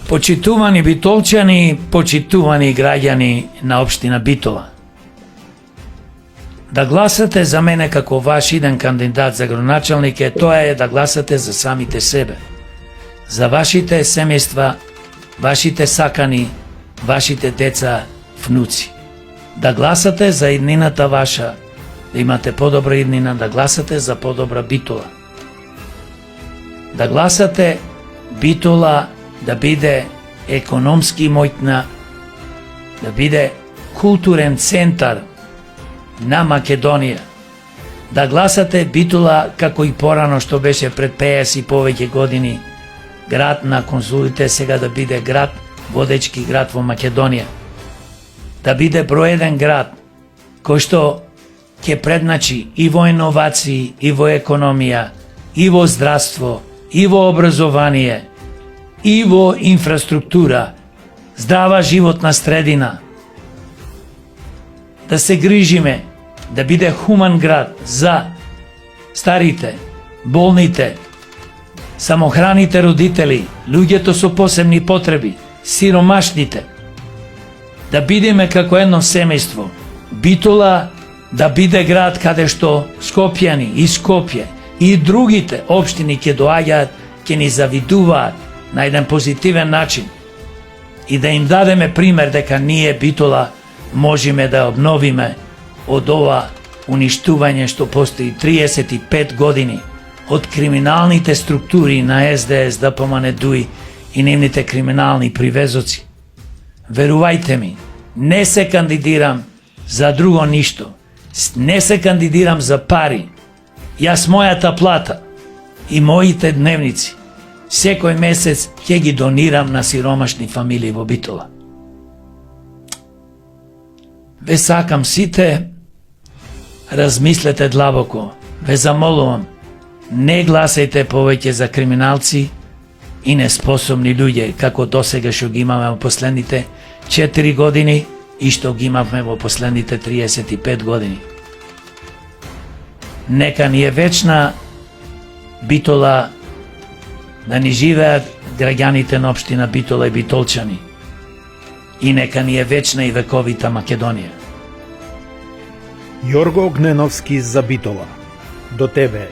Почитувани битолчани, почитувани граѓани на општина Битола. Да гласате за мене како ваш иден кандидат за градоначалник тоа е да гласате за самите себе. За вашите семејства, вашите сакани, вашите деца, внуци. Да гласате за иднината ваша, да имате подобра иднина, да гласате за подобра Битола. Да гласате Битола да биде економски моќна, да биде културен центар на Македонија. Да гласате Битола како и порано што беше пред 50 и повеќе години град на конзулите, сега да биде град, водечки град во Македонија. Да биде број еден град кој што ќе предначи и во иновации, и во економија, и во здравство, и во образование, и во инфраструктура, здрава животна средина. Да се грижиме, да биде хуман град за старите, болните, самохраните родители, луѓето со посебни потреби, сиромашните. Да бидеме како едно семејство. Битола да биде град каде што Скопјани и Скопје и другите општини ќе доаѓаат, ќе ни завидуваат на еден позитивен начин и да им дадеме пример дека ние Битола можеме да обновиме од ова уништување што постои 35 години од криминалните структури на СДС, ДПМН, ДУИ и нивните криминални привезоци. Верувајте ми, не се кандидирам за друго ништо. Не се кандидирам за пари. Јас мојата плата и моите дневници секој месец ќе ги донирам на сиромашни фамилии во Битола. Ве сакам сите, размислете длабоко. Ве замолувам, не гласајте повеќе за криминалци и неспособни луѓе, како досега што ги имаме во последните 4 години и што ги имавме во последните 35 години. Нека ни е вечна Битола, да ни живеат граѓаните на општина Битола и битолчани. И нека ни е вечна и вековита Македонија. Јорго Огненовски за Битола. До тебе.